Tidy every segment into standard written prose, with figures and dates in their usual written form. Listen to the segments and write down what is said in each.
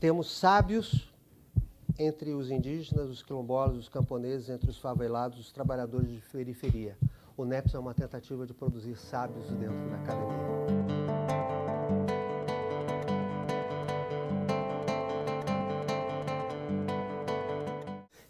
Temos sábios entre os indígenas, os quilombolas, os camponeses, entre os favelados, os trabalhadores de periferia. O NEPS é uma tentativa de produzir sábios dentro da academia.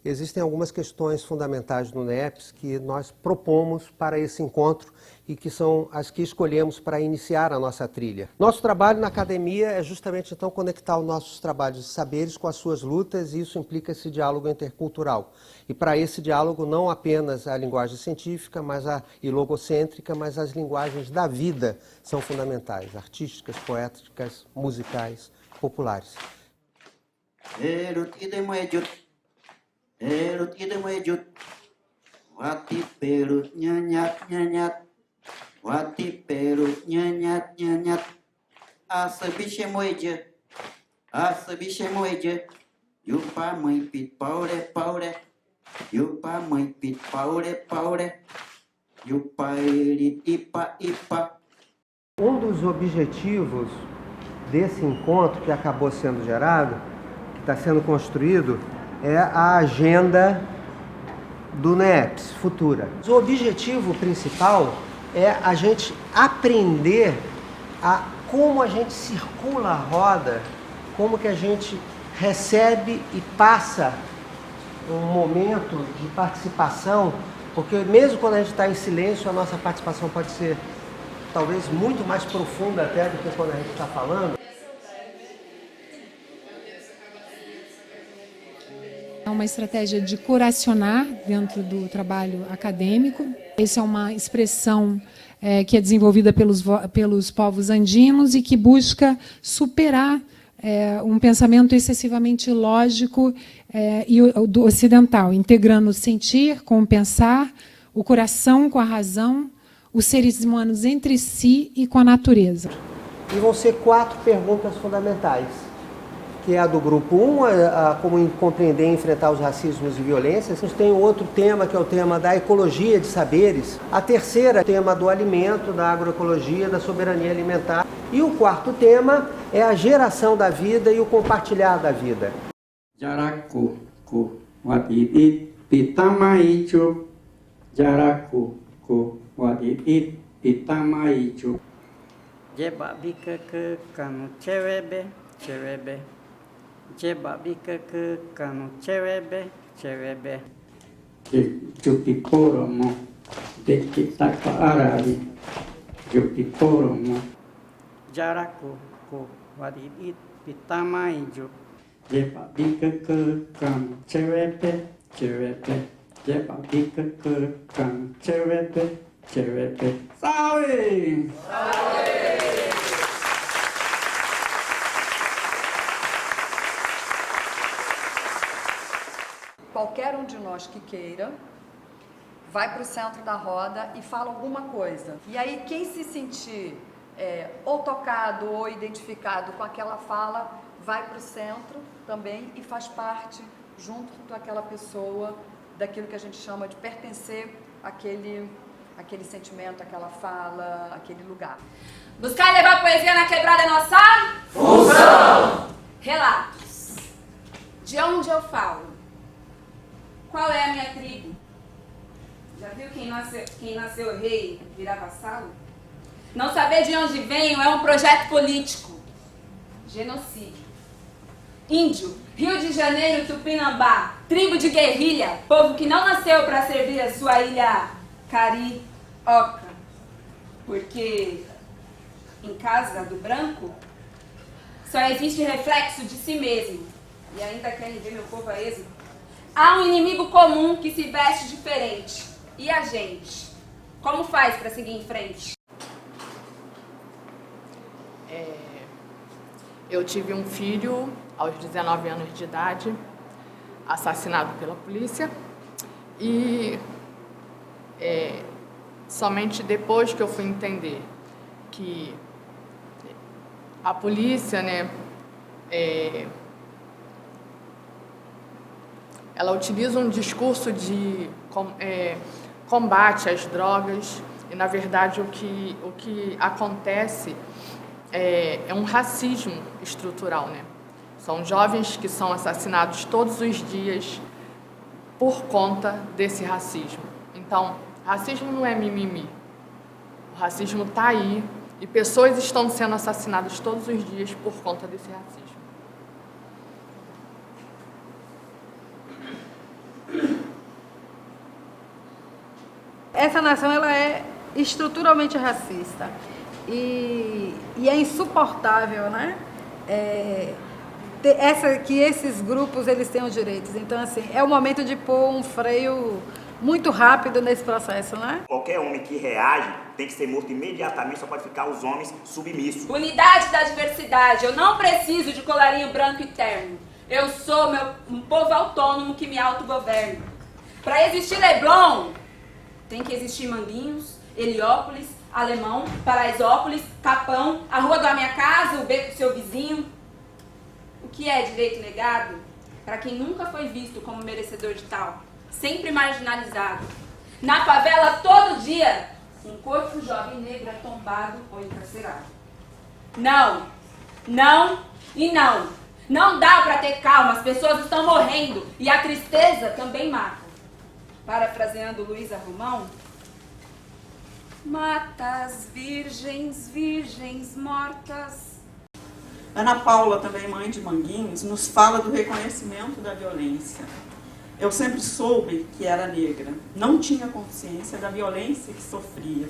Existem algumas questões fundamentais no NEPS que nós propomos para esse encontro e que são as que escolhemos para iniciar a nossa trilha. Nosso trabalho na academia é justamente então conectar os nossos trabalhos de saberes com as suas lutas, e isso implica esse diálogo intercultural. E para esse diálogo não apenas a linguagem científica e logocêntrica, mas as linguagens da vida são fundamentais, artísticas, poéticas, musicais, populares. Erut ide mejut, wati perut nyanyat nyanyat, wati perut nyanyat nyanyat, asa biche moeje, yupa mãe pit paure paure, yupa mãe pit paure paure, yupa erit ipa ipa. Um dos objetivos desse encontro que acabou sendo gerado, que está sendo construído, é a agenda do NEPS futura. O objetivo principal é a gente aprender a como a gente circula a roda, como que a gente recebe e passa um momento de participação, porque mesmo quando a gente está em silêncio, a nossa participação pode ser talvez muito mais profunda até do que quando a gente está falando. É uma estratégia de curacionar dentro do trabalho acadêmico. Essa é uma expressão que é desenvolvida pelos povos andinos e que busca superar um pensamento excessivamente lógico e do ocidental, integrando o sentir com o pensar, o coração com a razão, os seres humanos entre si e com a natureza. E vão ser 4 perguntas fundamentais, que é a do grupo 1, como compreender e enfrentar os racismos e violências. A gente tem outro tema, que é o tema da ecologia de saberes. A terceira, o tema do alimento, da agroecologia, da soberania alimentar. E o 4º tema é a geração da vida e o compartilhar da vida. Jaraku, wadidit, pitamaichu, jaraku, wadidit, pitamaichu. Jeba bikeke kanu cewebe, cewebe. Jeba bikeke kanu cewebe, cewebe. Jupiporomo, dekitaka arari, jupiporomo. Jaraku, wadidit, pitamaichu. Jeba bikeke kanu cewebe, cewebe. Jeba bikeke kanu cewebe, cewebe. Salve! Qualquer um de nós que queira, vai para o centro da roda e fala alguma coisa. E aí quem se sentir ou tocado ou identificado com aquela fala, vai para o centro também e faz parte, junto daquela pessoa, daquilo que a gente chama de pertencer àquele sentimento, àquela fala, àquele lugar. Buscar e levar poesia na quebrada é nossa função. Relatos. De onde eu falo? Qual é a minha tribo? Já viu quem nasceu rei virar vassalo? Não saber de onde venho é um projeto político. Genocídio. Índio, Rio de Janeiro, Tupinambá, tribo de guerrilha, povo que não nasceu para servir a sua ilha carioca. Porque em casa do branco só existe reflexo de si mesmo. E ainda querem ver meu povo a êxito. Há um inimigo comum que se veste diferente. E a gente? Como faz para seguir em frente? Eu tive um filho aos 19 anos de idade, assassinado pela polícia. E somente depois que eu fui entender que a polícia, ela utiliza um discurso de combate às drogas e, na verdade, o que acontece é um racismo estrutural, São jovens que são assassinados todos os dias por conta desse racismo. Então, racismo não é mimimi. O racismo está aí e pessoas estão sendo assassinadas todos os dias por conta desse racismo. Essa nação ela é estruturalmente racista e é insuportável, né? Que esses grupos eles tenham direitos. Então, assim, é o momento de pôr um freio muito rápido nesse processo, né? Qualquer homem que reage tem que ser morto imediatamente, só pode ficar os homens submissos. Unidade da diversidade. Eu não preciso de colarinho branco e terno. Eu sou um povo autônomo que me autogoverno. Para existir Leblon, tem que existir Manguinhos, Heliópolis, Alemão, Paraisópolis, Capão, a rua da minha casa, o beco do seu vizinho. O que é direito negado para quem nunca foi visto como merecedor de tal? Sempre marginalizado. Na favela, todo dia, um corpo jovem negro é tombado ou encarcerado. Não, não e não. Não dá para ter calma, as pessoas estão morrendo e a tristeza também mata. Parafraseando Luísa Romão, mata as virgens, virgens mortas. Ana Paula, também mãe de Manguinhos, nos fala do reconhecimento da violência. Eu sempre soube que era negra, não tinha consciência da violência que sofria.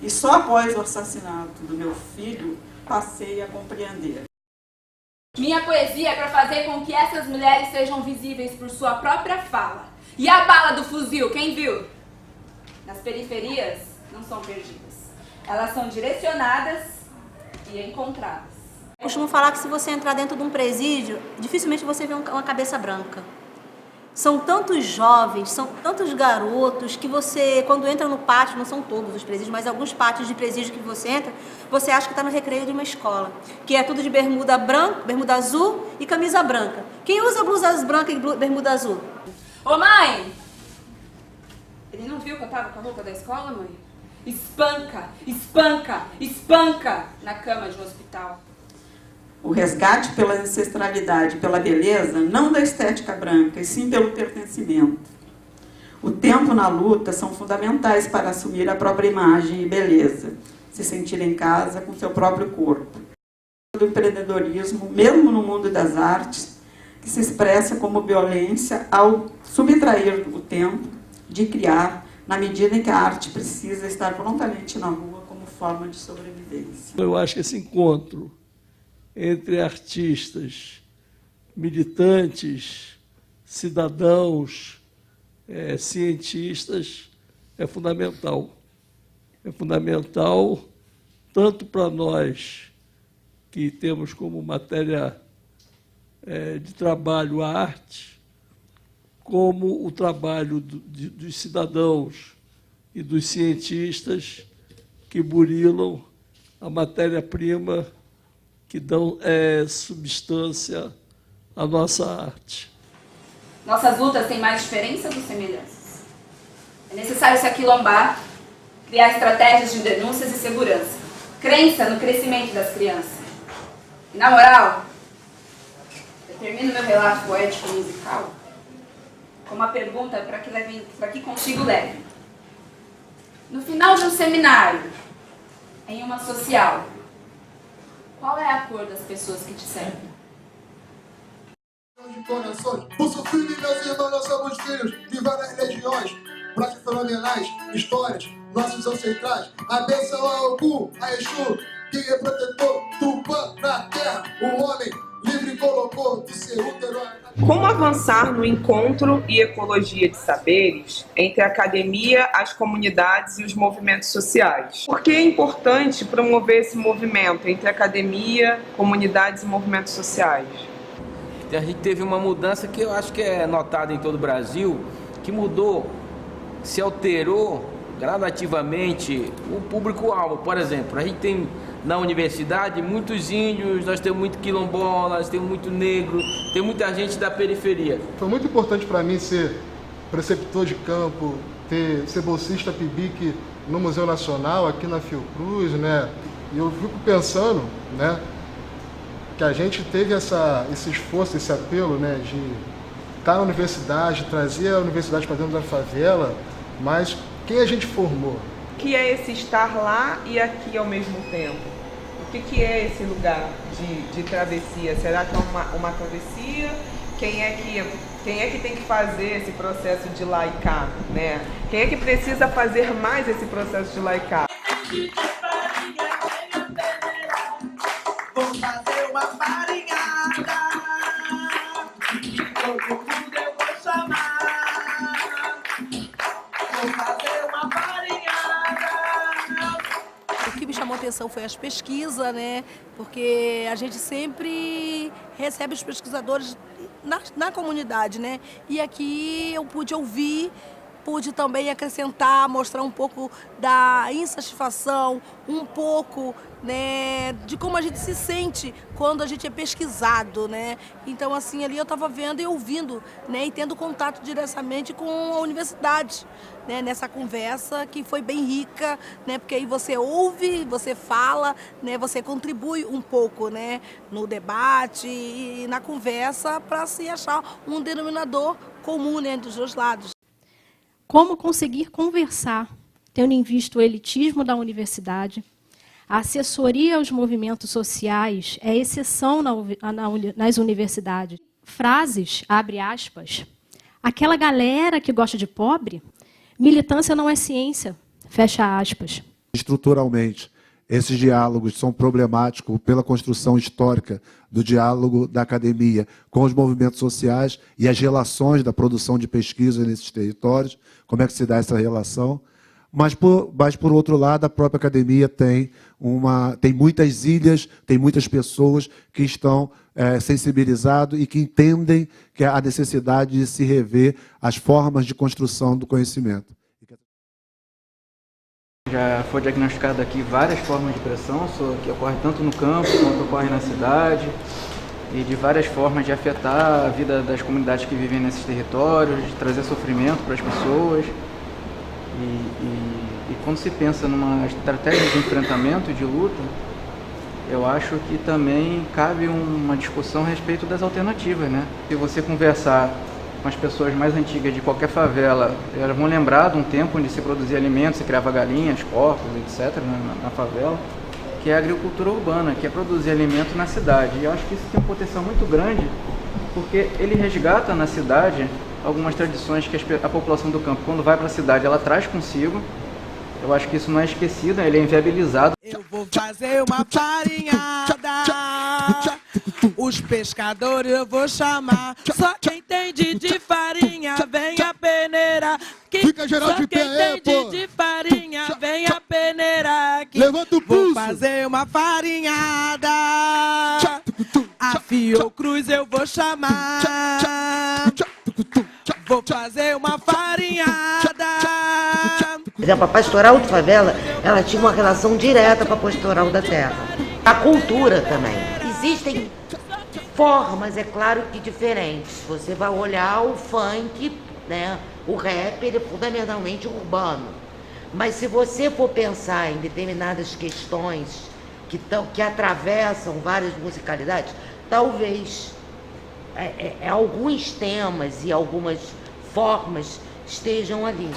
E só após o assassinato do meu filho, passei a compreender. Minha poesia é para fazer com que essas mulheres sejam visíveis por sua própria fala. E a bala do fuzil, quem viu? Nas periferias não são perdidas. Elas são direcionadas e encontradas. Eu costumo falar que se você entrar dentro de um presídio, dificilmente você vê uma cabeça branca. São tantos jovens, são tantos garotos que você, quando entra no pátio, não são todos os presídios, mas alguns pátios de presídio que você entra, você acha que está no recreio de uma escola, que é tudo de bermuda branca, bermuda azul e camisa branca. Quem usa blusas brancas e bermuda azul? Ô mãe! Ele não viu que eu tava com a roupa da escola, mãe? Espanca, espanca, espanca na cama de um hospital. O resgate pela ancestralidade, pela beleza, não da estética branca, e sim pelo pertencimento. O tempo na luta são fundamentais para assumir a própria imagem e beleza, se sentir em casa com seu próprio corpo. O empreendedorismo, mesmo no mundo das artes, que se expressa como violência ao subtrair o tempo de criar, na medida em que a arte precisa estar prontamente na rua como forma de sobrevivência. Eu acho que esse encontro entre artistas, militantes, cidadãos, cientistas, é fundamental. É fundamental tanto para nós, que temos como matéria de trabalho a arte, como o trabalho dos cidadãos e dos cientistas que burilam a matéria-prima que dão substância à nossa arte. Nossas lutas têm mais diferenças ou semelhanças? É necessário se aquilombar, criar estratégias de denúncias e segurança, crença no crescimento das crianças. E, na moral, eu termino meu relato poético musical com uma pergunta para que contigo leve. No final de um seminário, em uma social, qual é a cor das pessoas que te servem? De corações, por seu filho e meus irmãos, nós somos filhos de várias religiões, práticas fenomenais, histórias, nossos ancestrais. A bênção a Ogum, a Exu, que é protetor, Tupã na terra, o homem livre colocou de seu útero. Como avançar no encontro e ecologia de saberes entre a academia, as comunidades e os movimentos sociais? Por que é importante promover esse movimento entre academia, comunidades e movimentos sociais? A gente teve uma mudança que eu acho que é notada em todo o Brasil, que mudou, se alterou gradativamente o público-alvo. Por exemplo, a gente tem na universidade muitos índios, nós temos muito quilombolas, temos muito negro, tem muita gente da periferia. Foi muito importante para mim ser preceptor de campo, ser bolsista PIBIC no Museu Nacional, aqui na Fiocruz, né? E eu fico pensando, né, que a gente teve esse esforço, esse apelo, né, de estar na universidade, trazer a universidade para dentro da favela, mas quem a gente formou? O que é esse estar lá e aqui ao mesmo tempo? O que é esse lugar de travessia? Será que é uma travessia? Quem é que tem que fazer esse processo de lá e cá, né? Quem é que precisa fazer mais esse processo de lá e cá? Vou fazer uma farinhada, todo mundo eu vou chamar. Vou fazer uma farinhada. O que me chamou a atenção foi as pesquisas, né? Porque a gente sempre recebe os pesquisadores na comunidade, né? E aqui eu pude ouvir, pude também acrescentar, mostrar um pouco da insatisfação, um pouco, né, de como a gente se sente quando a gente é pesquisado, né? Então, assim, ali eu estava vendo e ouvindo, né, e tendo contato diretamente com a universidade, né, nessa conversa que foi bem rica, né, porque aí você ouve, você fala, né, você contribui um pouco, né, no debate e na conversa para se achar um denominador comum, né, dos dois lados. Como conseguir conversar, tendo em vista o elitismo da universidade, a assessoria aos movimentos sociais é exceção nas universidades. Frases, abre aspas, aquela galera que gosta de pobre, militância não é ciência, fecha aspas. Estruturalmente, esses diálogos são problemáticos pela construção histórica do diálogo da academia com os movimentos sociais e as relações da produção de pesquisa nesses territórios, como é que se dá essa relação. Mas por outro lado, a própria academia tem muitas ilhas, tem muitas pessoas que estão sensibilizadas e que entendem que há a necessidade de se rever as formas de construção do conhecimento. Já foi diagnosticado aqui várias formas de pressão, que ocorre tanto no campo quanto ocorre na cidade, e de várias formas de afetar a vida das comunidades que vivem nesses territórios, de trazer sofrimento para as pessoas. E quando se pensa numa estratégia de enfrentamento e de luta, eu acho que também cabe uma discussão a respeito das alternativas, né? Se você conversar com as pessoas mais antigas de qualquer favela, elas vão lembrar de um tempo onde se produzia alimentos, se criava galinhas, porcos, etc., na favela, que é a agricultura urbana, que é produzir alimento na cidade. E eu acho que isso tem um potencial muito grande, porque ele resgata na cidade algumas tradições que a população do campo, quando vai para a cidade, ela traz consigo. Eu acho que isso não é esquecido, ele é inviabilizado. Eu vou fazer uma farinhada, os pescadores eu vou chamar. Só quem entende de farinha, vem a peneira. Fica geral de pé, Só quem entende de farinha, vem a peneira. Levanta o pulso. Vou fazer uma farinhada, a Fiocruz eu vou chamar. Vou fazer uma farinhada. Por exemplo, a pastoral de favela, ela tinha uma relação direta com a pastoral da terra. A cultura também. Existem formas, é claro que diferentes. Você vai olhar o funk, né? O rap, ele é fundamentalmente urbano. Mas se você for pensar em determinadas questões que atravessam várias musicalidades, talvez alguns temas e algumas formas estejam ali.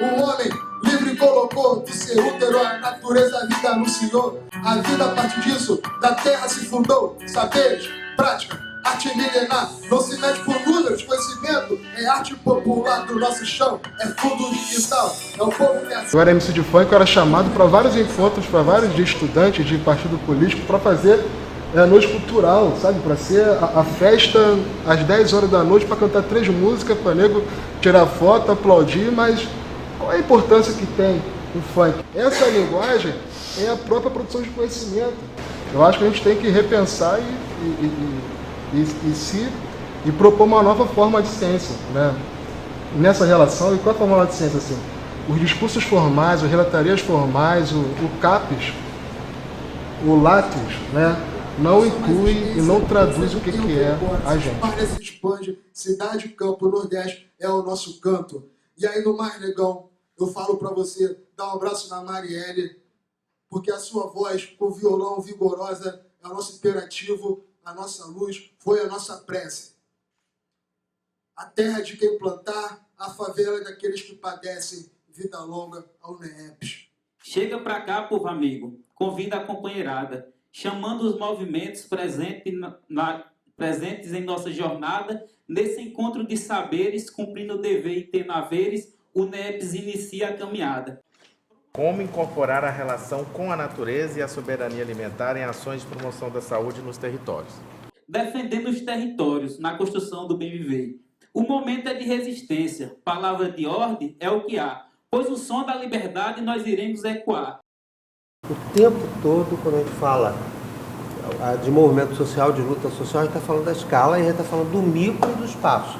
O homem livre colocou de ser útero, a natureza a vida anunciou. A vida a partir disso, da terra se fundou. Saberes, prática, arte milenar. Não se mede por números, conhecimento é arte popular do nosso chão. É fundo de quintal, é o povo que é. Eu era MC de funk, eu era chamado para vários encontros, para vários de estudantes de partido político, para fazer noite cultural, sabe? Para ser a festa às 10 horas da noite, para cantar 3 músicas, para nego tirar foto, aplaudir, mas qual é a importância que tem o funk? Essa linguagem é a própria produção de conhecimento. Eu acho que a gente tem que repensar e propor uma nova forma de ciência, né? Nessa relação. E qual é a forma de ciência? Assim? Os discursos formais, as relatarias formais, o CAPES, o LATES, né? Não inclui e não traduz o que é a gente. Se expande, cidade, campo, nordeste é o nosso canto. E aí no mais, negão, eu falo pra você, dá um abraço na Marielle, porque a sua voz com violão vigorosa é o nosso imperativo, a nossa luz, foi a nossa prece. A terra de quem plantar, a favela daqueles que padecem, vida longa ao NEEPS. Chega pra cá, povo amigo, convida a companheirada, chamando os movimentos presentes em nossa jornada, nesse encontro de saberes, cumprindo o dever e tendo haveres, o NEEPS inicia a caminhada. Como incorporar a relação com a natureza e a soberania alimentar em ações de promoção da saúde nos territórios. Defendendo os territórios na construção do bem viver. O momento é de resistência, palavra de ordem é o que há, pois o som da liberdade nós iremos ecoar. O tempo todo, quando a gente fala de movimento social, de luta social, a gente está falando da escala e a gente está falando do micro e do espaço.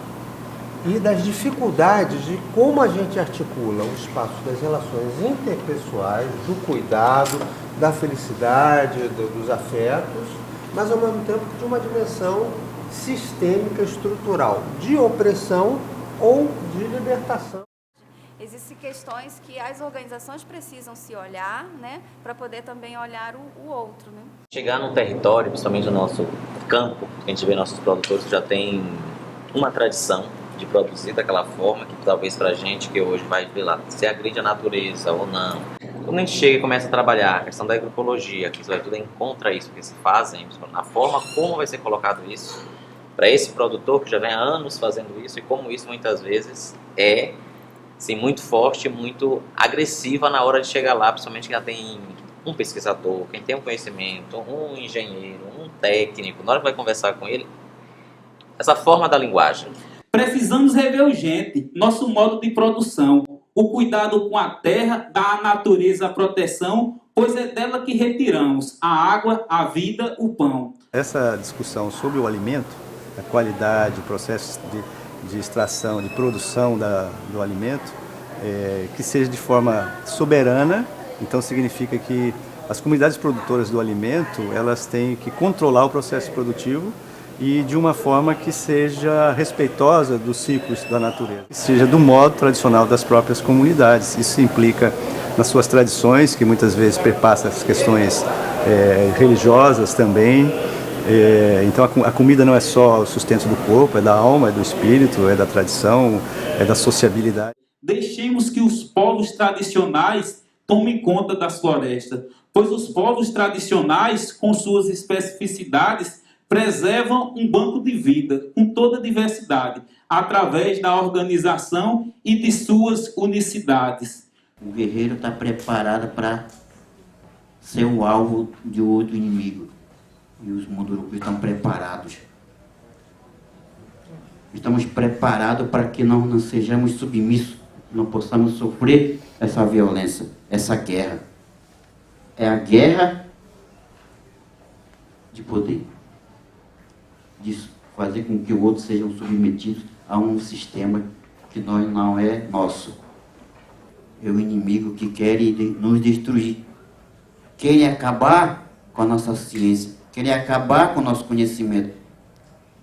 E das dificuldades de como a gente articula o espaço das relações interpessoais, do cuidado, da felicidade, dos afetos, mas ao mesmo tempo de uma dimensão sistêmica, estrutural, de opressão ou de libertação. Existem questões que as organizações precisam se olhar, né, para poder também olhar o outro, né? Chegar num território, principalmente no nosso campo, a gente vê nossos produtores que já têm uma tradição de produzir daquela forma que talvez pra gente que hoje vai ver lá se agride a natureza ou não. Quando a gente chega e começa a trabalhar a questão da agroecologia, que isso vai tudo encontra isso que se fazem, na forma como vai ser colocado isso para esse produtor que já vem há anos fazendo isso e como isso muitas vezes é assim, muito forte, muito agressiva na hora de chegar lá, principalmente quem já tem um pesquisador, quem tem um conhecimento, um engenheiro, um técnico, na hora que vai conversar com ele, essa forma da linguagem. Precisamos rever urgente nosso modo de produção, o cuidado com a terra, da natureza a proteção, pois é dela que retiramos a água, a vida, o pão. Essa discussão sobre o alimento, a qualidade, o processo de extração, de produção do alimento, que seja de forma soberana, então significa que as comunidades produtoras do alimento, elas têm que controlar o processo produtivo e de uma forma que seja respeitosa dos ciclos da natureza, que seja do modo tradicional das próprias comunidades. Isso implica nas suas tradições, que muitas vezes perpassa as questões religiosas também. Então a comida não é só o sustento do corpo, é da alma, é do espírito, é da tradição, é da sociabilidade. Deixemos que os povos tradicionais tomem conta das florestas, pois os povos tradicionais, com suas especificidades, preservam um banco de vida com toda a diversidade, através da organização e de suas unicidades. O guerreiro está preparado para ser o alvo de outro inimigo. E os Mundurucus estão preparados. Estamos preparados para que não sejamos submissos, não possamos sofrer essa violência, essa guerra. É a guerra de poder. De fazer com que o outro sejam submetidos a um sistema que não é nosso. É o inimigo que quer nos destruir. Quer acabar com a nossa ciência, quer acabar com o nosso conhecimento,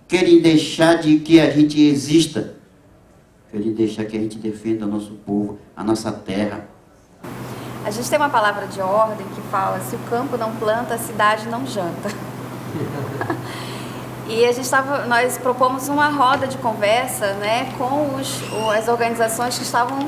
quer deixar de que a gente exista, quer deixar que a gente defenda o nosso povo, a nossa terra. A gente tem uma palavra de ordem que fala: se o campo não planta, a cidade não janta. E nós propomos uma roda de conversa, né, com as organizações que estavam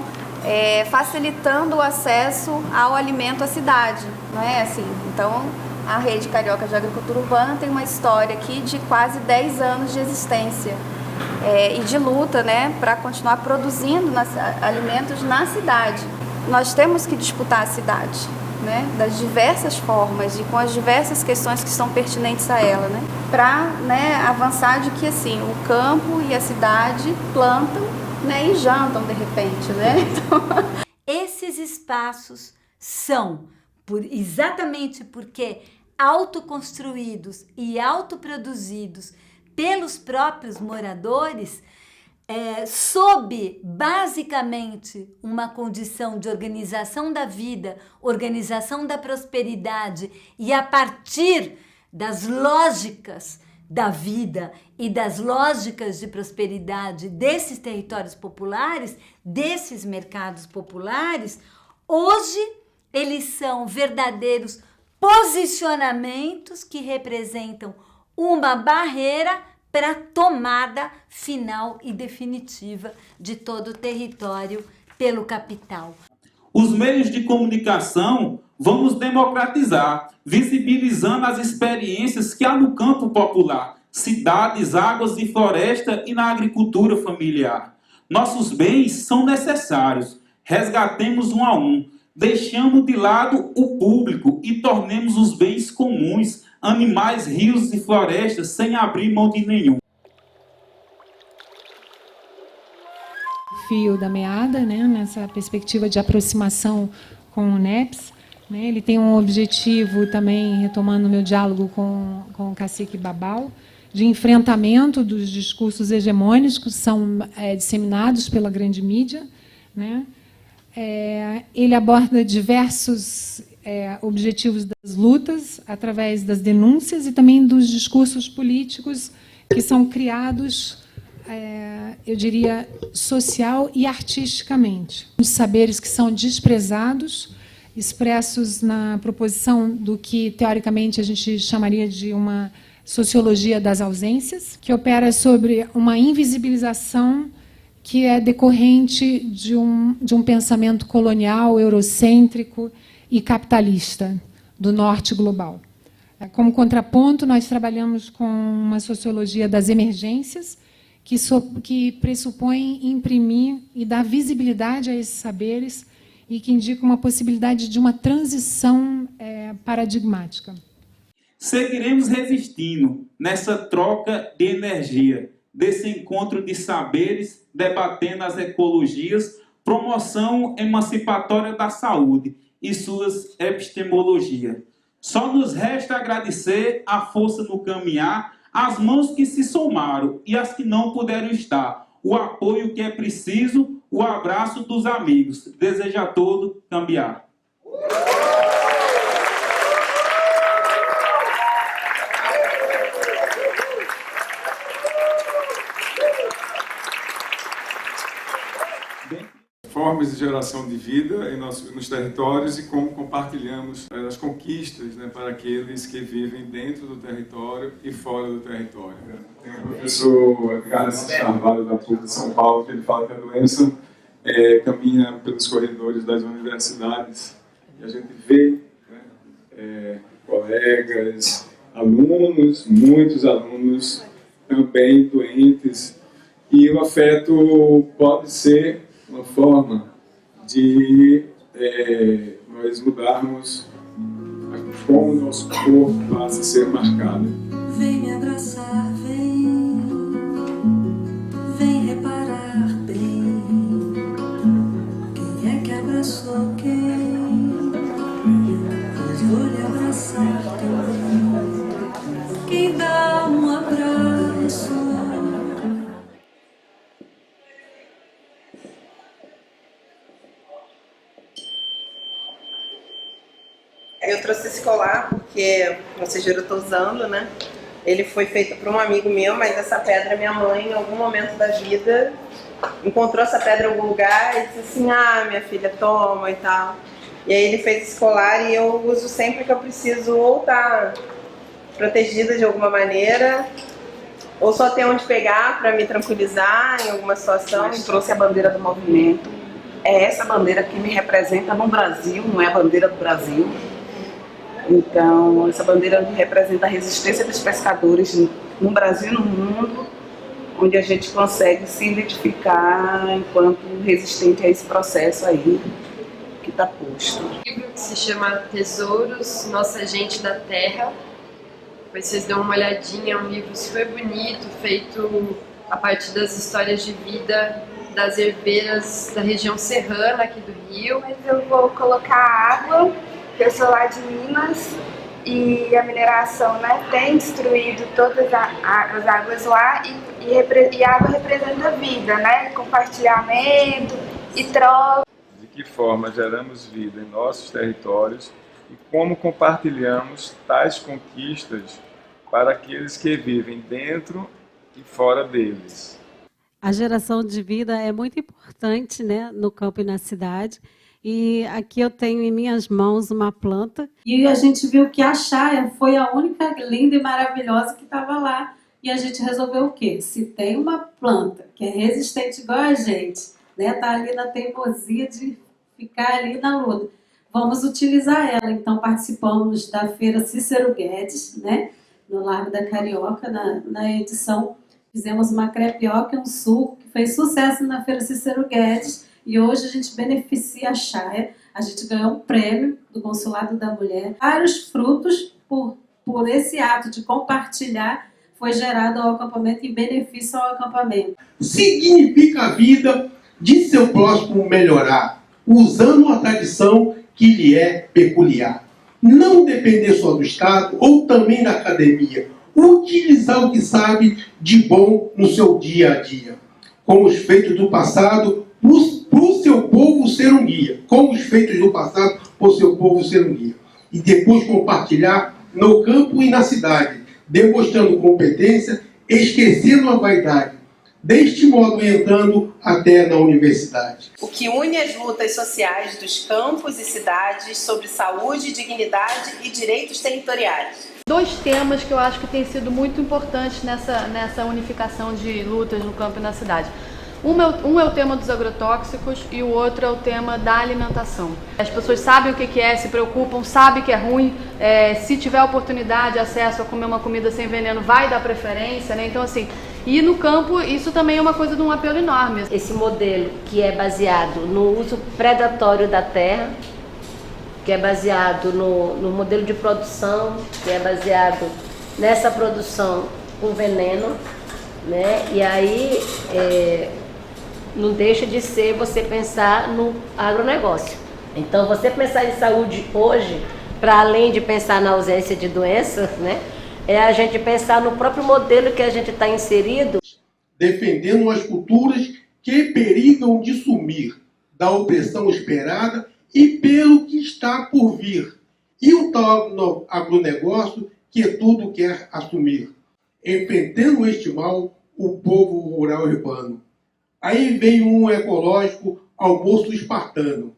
facilitando o acesso ao alimento à cidade, não é assim? Então, a Rede Carioca de Agricultura Urbana tem uma história aqui de quase 10 anos de existência e de luta, né, para continuar produzindo alimentos na cidade. Nós temos que disputar a cidade, né, das diversas formas e com as diversas questões que são pertinentes a ela, né, para, né, avançar de que assim o campo e a cidade plantam, né, e jantam de repente, né? Então... Esses espaços são exatamente porque autoconstruídos e autoproduzidos pelos próprios moradores, sob basicamente uma condição de organização da vida, organização da prosperidade e a partir das lógicas da vida e das lógicas de prosperidade desses territórios populares, desses mercados populares, hoje eles são verdadeiros posicionamentos que representam uma barreira para a tomada final e definitiva de todo o território pelo capital. Os meios de comunicação vamos democratizar, visibilizando as experiências que há no campo popular, cidades, águas e floresta e na agricultura familiar. Nossos bens são necessários, resgatemos um a um, deixamos de lado o público e tornemos os bens comuns, animais, rios e florestas, sem abrir mão de nenhum. Fio da meada, né, nessa perspectiva de aproximação com o NEPS. Né, ele tem um objetivo também, retomando o meu diálogo com o cacique Babal, de enfrentamento dos discursos hegemônicos que são disseminados pela grande mídia. Né. Ele aborda diversos objetivos das lutas, através das denúncias e também dos discursos políticos que são criados, eu diria, social e artisticamente. Os saberes que são desprezados, expressos na proposição do que, teoricamente, a gente chamaria de uma sociologia das ausências, que opera sobre uma invisibilização que é decorrente de um pensamento colonial, eurocêntrico e capitalista do norte global. Como contraponto, nós trabalhamos com uma sociologia das emergências, que pressupõe imprimir e dar visibilidade a esses saberes e que indica uma possibilidade de uma transição paradigmática. Seguiremos resistindo nessa troca de energia, desse encontro de saberes, debatendo as ecologias, promoção emancipatória da saúde e suas epistemologias. Só nos resta agradecer a força no caminhar, as mãos que se somaram e as que não puderam estar, o apoio que é preciso, o abraço dos amigos. Desejo a todo cambiar. Formas de geração de vida nos territórios e como compartilhamos as conquistas, né, para aqueles que vivem dentro do território e fora do território. Tem o professor Carlos Carvalho, da PUC de São Paulo, que ele fala que a doença caminha pelos corredores das universidades e a gente vê, né, colegas, alunos, muitos alunos também doentes, e o afeto pode ser uma forma de nós mudarmos como o nosso corpo passa a ser marcado. Vem me abraçar, vem reparar bem. Quem é que abraçou quem? Eu vou lhe abraçar também. Quem dá um abraço? Eu trouxe esse colar porque, como vocês viram, eu estou usando, né? Ele foi feito por um amigo meu, mas essa pedra, minha mãe, em algum momento da vida, encontrou essa pedra em algum lugar e disse assim, minha filha, toma e tal. E aí ele fez esse colar e eu uso sempre que eu preciso ou estar protegida de alguma maneira, ou só ter onde pegar para me tranquilizar em alguma situação. Eu trouxe a bandeira do movimento. É essa bandeira que me representa no Brasil, não é a bandeira do Brasil. Então, essa bandeira representa a resistência dos pescadores no Brasil e no mundo, onde a gente consegue se identificar enquanto resistente a esse processo aí que está posto. O livro que se chama Tesouros, Nossa Gente da Terra. Depois vocês dão uma olhadinha, é um livro super bonito, feito a partir das histórias de vida das herveiras da região serrana aqui do Rio. Mas eu vou colocar água. Eu sou lá de Minas e a mineração, né, tem destruído todas as águas lá e a água representa a vida, né, compartilhamento e troca. De que forma geramos vida em nossos territórios e como compartilhamos tais conquistas para aqueles que vivem dentro e fora deles. A geração de vida é muito importante, né, no campo e na cidade. E aqui eu tenho em minhas mãos uma planta. E a gente viu que a chaia foi a única linda e maravilhosa que estava lá. E a gente resolveu o quê? Se tem uma planta que é resistente igual a gente, né, tá ali na teimosia de ficar ali na luta, vamos utilizar ela. Então participamos da Feira Cícero Guedes, né, no Largo da Carioca, na edição. Fizemos uma crepioca e um suco que fez sucesso na Feira Cícero Guedes. E hoje a gente beneficia a chaia. A gente ganhou um prêmio do Consulado da Mulher. Vários frutos por esse ato de compartilhar foi gerado ao acampamento em benefício ao acampamento. Significa a vida de seu próximo melhorar, usando a tradição que lhe é peculiar. Não depender só do Estado ou também da academia. Utilizar o que sabe de bom no seu dia a dia. Com os feitos do passado, para o seu povo ser um guia. Com os feitos do passado, para o seu povo ser um guia. E depois compartilhar no campo e na cidade, demonstrando competência, esquecendo a vaidade. Deste modo, entrando até na universidade. O que une as lutas sociais dos campos e cidades sobre saúde, dignidade e direitos territoriais. Dois temas que eu acho que têm sido muito importantes nessa unificação de lutas no campo e na cidade. Um é o tema dos agrotóxicos e o outro é o tema da alimentação. As pessoas sabem o que é, se preocupam, sabem que é ruim, se tiver oportunidade, acesso a comer uma comida sem veneno, vai dar preferência, né? Então assim, e no campo isso também é uma coisa de um apelo enorme. Esse modelo que é baseado no uso predatório da terra, que é baseado no modelo de produção, que é baseado nessa produção com veneno, né? E aí não deixa de ser você pensar no agronegócio. Então, você pensar em saúde hoje, para além de pensar na ausência de doenças, né, é a gente pensar no próprio modelo que a gente está inserido. Defendendo as culturas que perigam de sumir, da opressão esperada e pelo que está por vir. E o tal agronegócio que tudo quer assumir. Enfrentando este mal, o povo rural urbano. Aí vem um ecológico almoço espartano.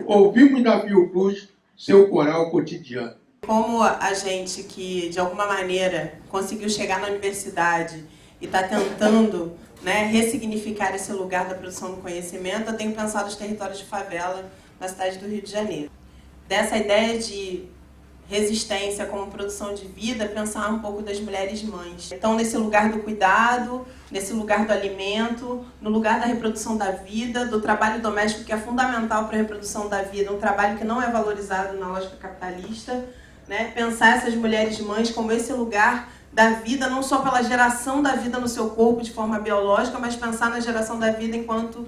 Ouvimos da Fiocruz seu coral cotidiano. Como a gente que, de alguma maneira, conseguiu chegar na universidade e está tentando, né, ressignificar esse lugar da produção do conhecimento, eu tenho pensado os territórios de favela na cidade do Rio de Janeiro. Dessa ideia de resistência como produção de vida, pensar um pouco das mulheres mães. Então, nesse lugar do cuidado, nesse lugar do alimento, no lugar da reprodução da vida, do trabalho doméstico que é fundamental para a reprodução da vida, um trabalho que não é valorizado na lógica capitalista, né? Pensar essas mulheres mães como esse lugar da vida, não só pela geração da vida no seu corpo de forma biológica, mas pensar na geração da vida enquanto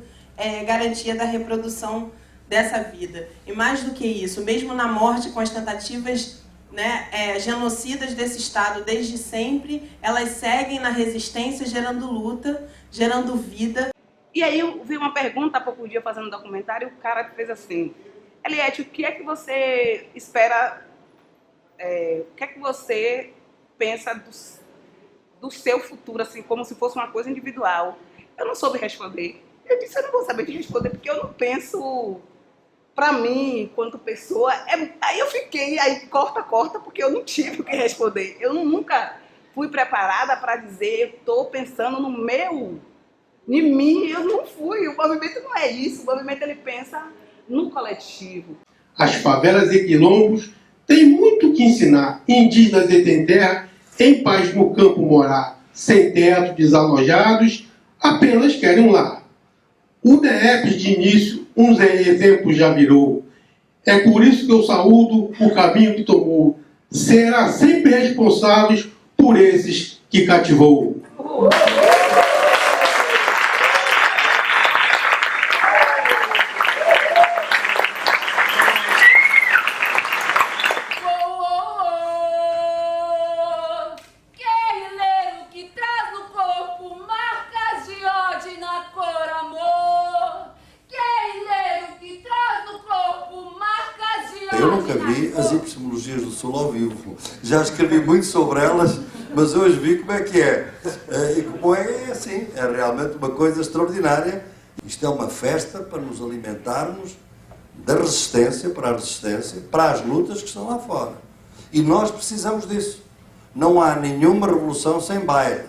garantia da reprodução dessa vida. E mais do que isso, mesmo na morte, com as tentativas, né, genocidas desse Estado desde sempre, elas seguem na resistência, gerando luta, gerando vida. E aí eu vi uma pergunta há pouco dia fazendo um documentário, e o cara fez assim: Eliette, o que é que você espera, o que é que você pensa do seu futuro, assim, como se fosse uma coisa individual? Eu não soube responder. Eu disse, eu não vou saber de responder, porque eu não penso... Para mim, enquanto pessoa, aí eu fiquei, aí corta, porque eu não tive o que responder. Eu nunca fui preparada para dizer, eu estou pensando em mim, eu não fui. O movimento não é isso, o movimento ele pensa no coletivo. As favelas e quilombos têm muito que ensinar. Indígenas e sem terra, em paz no campo morar, sem teto, desalojados, apenas querem um lar. O DEEPS de início, uns exemplos já virou. É por isso que eu saúdo o caminho que tomou. Será sempre responsáveis por esses que cativou. Eu nunca vi as epistemologias do Sul ao vivo. Já escrevi muito sobre elas, mas hoje vi como é que é. E como é assim, é realmente uma coisa extraordinária. Isto é uma festa para nos alimentarmos da resistência para a resistência, para as lutas que estão lá fora. E nós precisamos disso. Não há nenhuma revolução sem baile.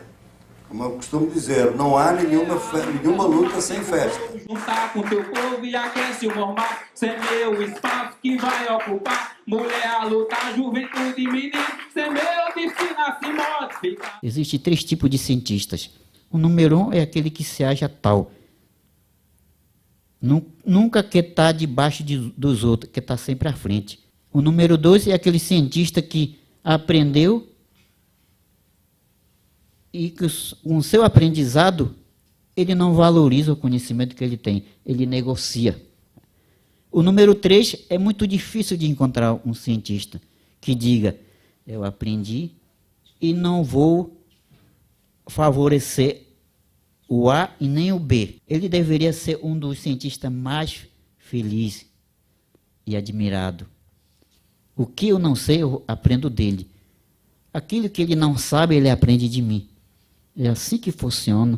Como eu costumo dizer, não há nenhuma luta sem festa. Juntar com teu povo e aquece o normal. Cê meu espaço que vai ocupar. Mulher a lutar, juventude e menino. Cê meu destino a se modificar. Existem 3 tipos de cientistas. O número 1 é aquele que se acha tal. Nunca quer estar debaixo dos outros, quer estar sempre à frente. O número 2 é aquele cientista que aprendeu e que com o seu aprendizado ele não valoriza o conhecimento que ele tem, ele negocia. O número 3 é muito difícil de encontrar um cientista que diga, eu aprendi e não vou favorecer o A e nem o B. Ele deveria ser um dos cientistas mais felizes e admirado. O que eu não sei, eu aprendo dele. Aquilo que ele não sabe, ele aprende de mim. É assim que funciona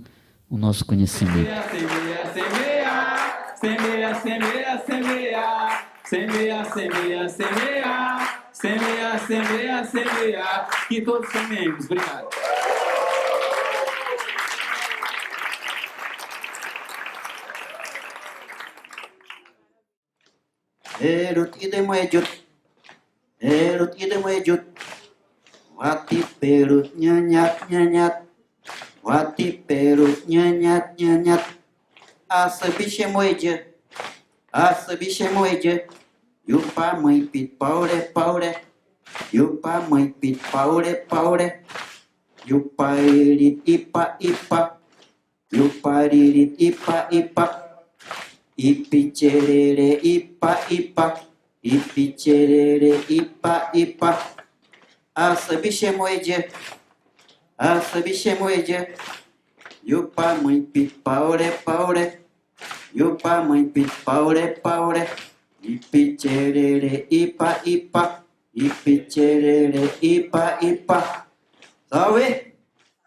o nosso conhecimento. Semeia, semeia, semeia, semeia, semeia, semeia, semeia, semeia, semeia, semeia, semeia, que todos semeemos. Obrigado. Erut ide mejut, wati perut nyanyat nyanyat, wati perut nyanyat nyanyat, asabiche moeja, yupa mãe pit paure paure, yupa mãe pit paure paure, yupa irit ipa ipa, yupa irit ipa ipa. Ipi cerere ipa ipa, ipi cerere ipa ipa, asabiche moeja, yupa mãe pit paure paure, yupa mãe pit paure paure, ipi cerere ipa ipa, ipi cerere ipa ipa. Salve!